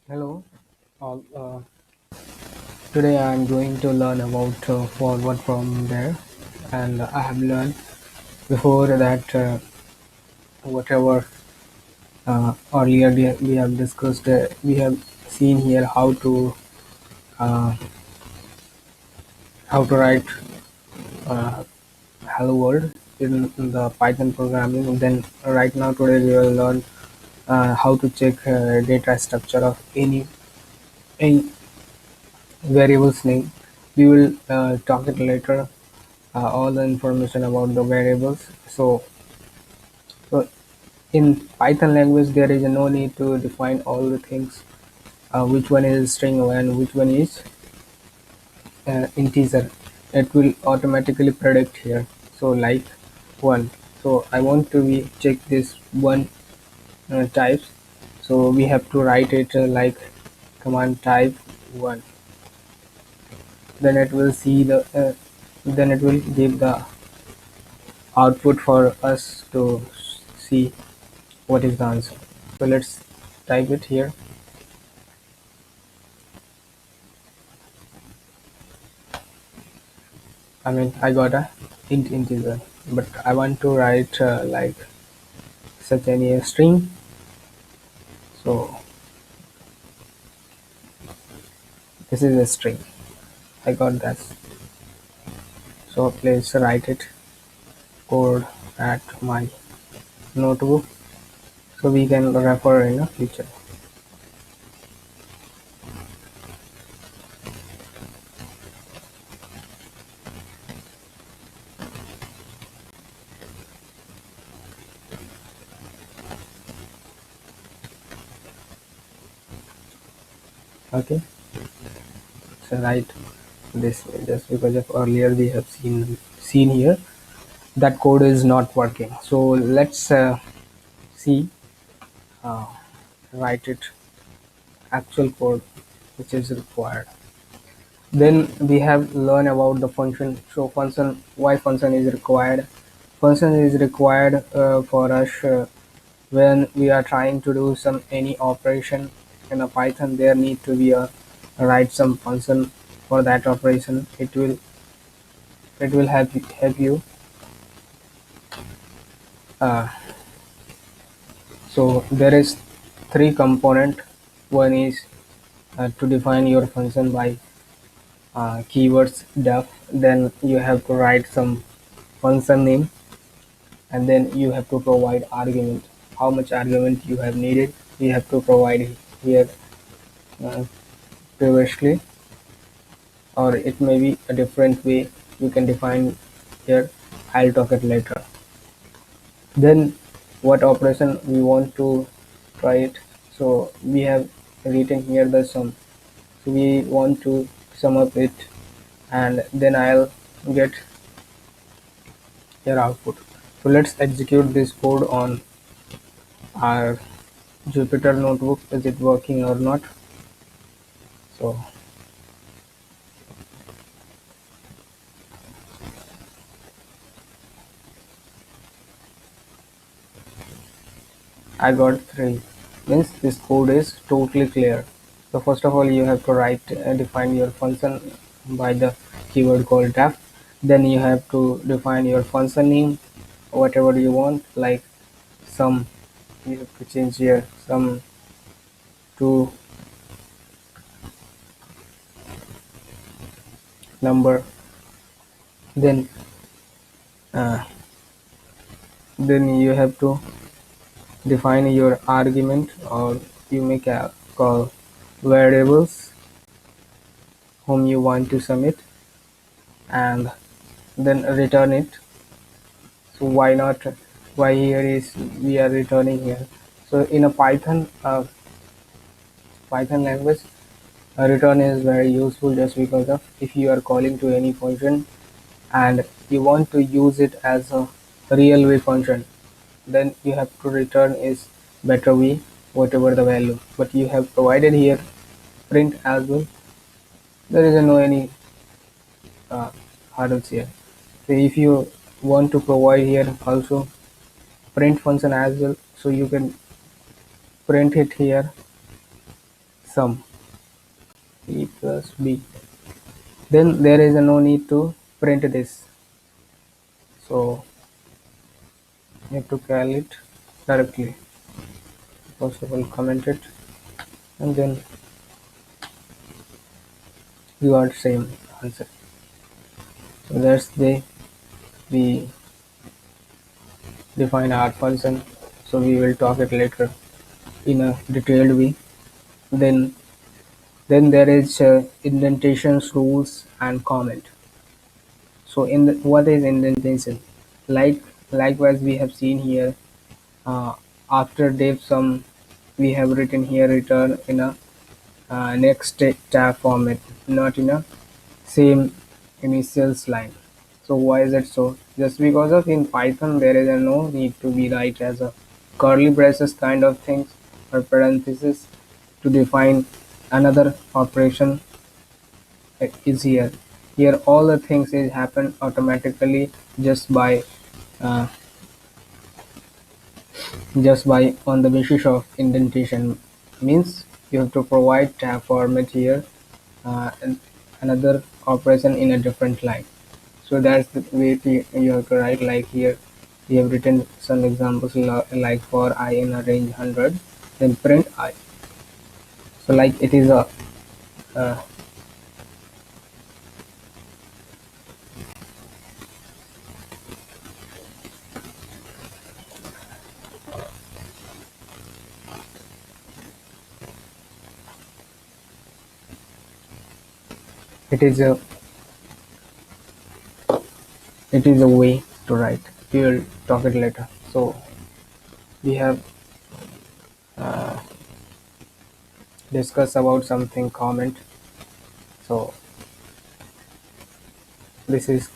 Hello, all. Today I am going to learn about forward from there, and I have learned before that whatever earlier we have discussed, we have seen here uh, how to write uh, hello world in the Python programming. Then right now today we will learn how to check data structure of any variable's name. We will talk it later all the information about the variables. So in Python language, there is no need to define all the things. Which one is string and which one is integer. It will automatically predict here. So like one. So I want to be check this one types. So we have to write it like command type one. Then it will see the. Then it will give the output for us to see what is the answer. So let's type it here. I mean, I got a int integer, but I want to write like such any string. So this is a string. I got that. So please write it code at my notebook so we can refer in the future. Okay. So write this just because of earlier we have seen here that code is not working. So let's see uh, write it actual code which is required. Then we have learned about the function. So function, why function is required. Function is required for us when we are trying to do some any operation in a Python. There need to be a write some function for that operation. It will help you. Uh, so there is three component. One is to define your function by keywords def. Then you have to write some function name, and then you have to provide argument. How much argument you have needed, you have to provide here uh, previously, or it may be a different way you can define here. I'll talk it later. Then what operation we want to try it. So we have written here the sum. So we want to sum up it, and then I'll get your output. So let's execute this code on our Jupyter notebook. Is it working or not? So I got 3. Means this code is totally clear. So first of all, you have to write define your function by the keyword called def. Then you have to define your function name, whatever you want, like sum. You have to change here sum to number. Then uh, then you have to define your argument, or you make a call variables whom you want to submit, and then return it. So why not, why here is we are returning here. So in a Python language, a return is very useful just because of if you are calling to any function and you want to use it as a real way function, then you have to return is better way whatever the value, but you have provided here print as well. There is no any uh, hurdles here. So if you want to provide here also print function as well, so you can print it here sum a plus b. Then there is no need to print this. So you have to call it directly. First of all, comment it, and then you got same answer. So that's the we define our function. So we will talk it later in a detailed way. Then there is indentations, rules, and comment. So in what is indentation? Like likewise we have seen here, uh, after div sum we have written here return in a next tab format, not in a same initials line. So why is it so? Just because of in Python there is a no need to be write as a curly braces kind of things or parenthesis to define another operation is here. Here all the things is happen automatically just by uh, on the basis of indentation. Means you have to provide tab format here, and another operation in a different line. So that's the way you have to write. Like here we have written some examples like for I in a range 100, then print I. So like it is a uh, it is a way to write. We will talk it later. So we have discussed about something comment. So this is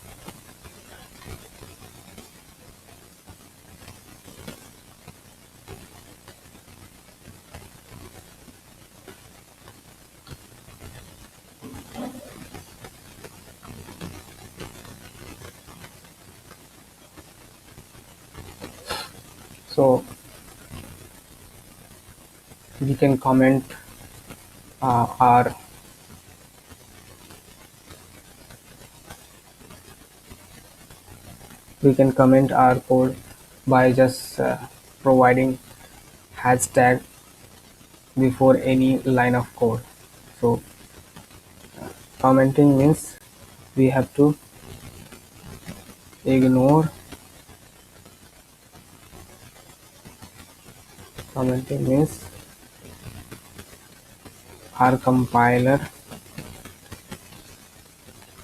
so we can comment our code by just providing hashtag before any line of code. So commenting means we have to ignore commenting means our compiler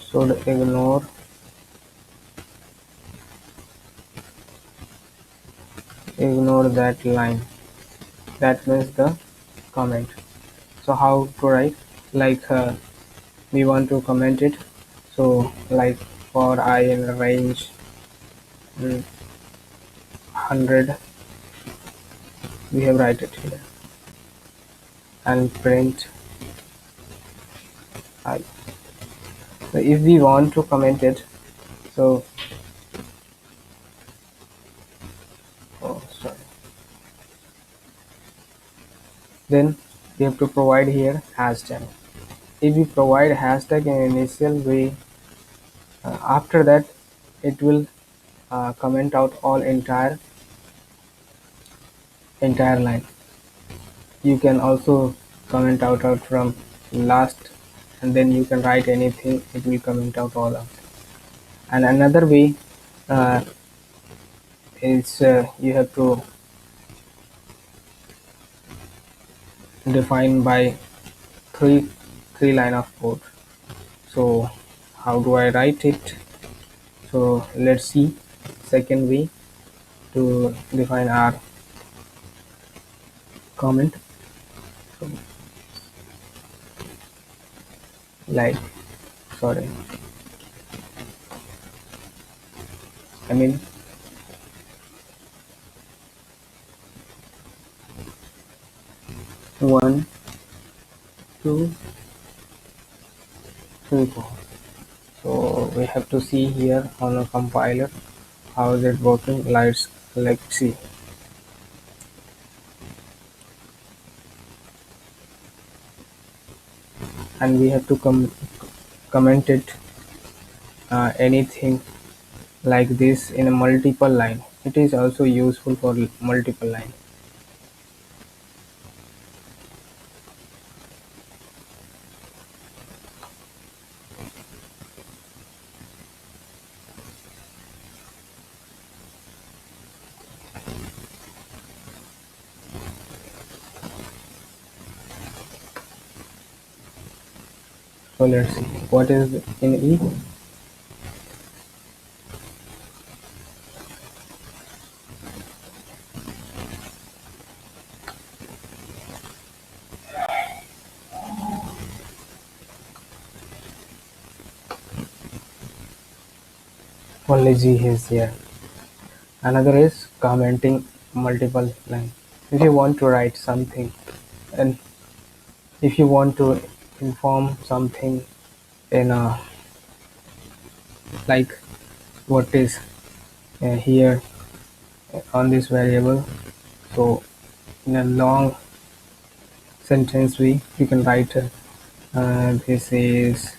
should ignore that line. That means the comment. So how to write? Like we want to comment it. So like for I in range 100, we have write it here and print I. So if we want to comment it, so oh sorry, then we have to provide here hashtag. If we provide hashtag in initial way, after that it will comment out all entire line. You can also comment out from last, and then you can write anything, it will comment out all of it. And another way uh, is you have to define by three line of code. So how do I write it? So let's see second way to define our comment. So like sorry, I mean 1 2 3 4. So we have to see here on a compiler how is it working. Let's see. and we have to comment it anything like this in a multiple line. It is also useful for multiple line. So let's see what is in E. Only G is here. Another is commenting multiple line. If you want to write something, and if you want to inform something in a, like what is here on this variable, so in a long sentence we can write this is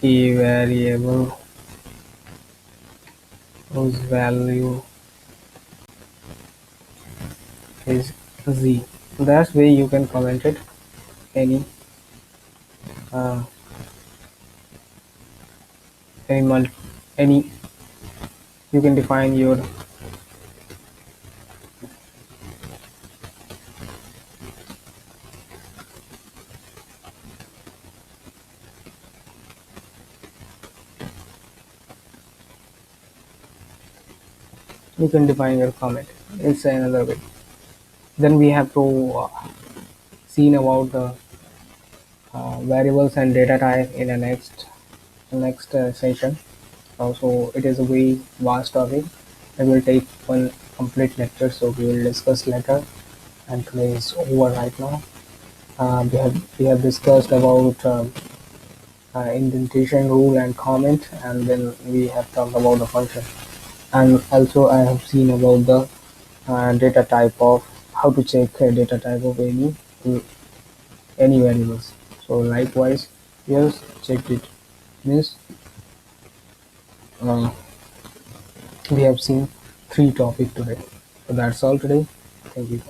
a variable whose value is z. That's way you can comment it any uh, any any, you can define your, you can define your comment. It's another way. Then we have to seen about the variables and data type in the next session. Also, it is a very vast topic. It will take one complete lecture, so we will discuss later. And today is over right now. We have discussed about indentation rule and comment, and then we have talked about the function. And also, I have seen about the data type of how to check data type of any variables. So likewise, here's checked it means uh, we have seen three topics today. So that's all today. Thank you.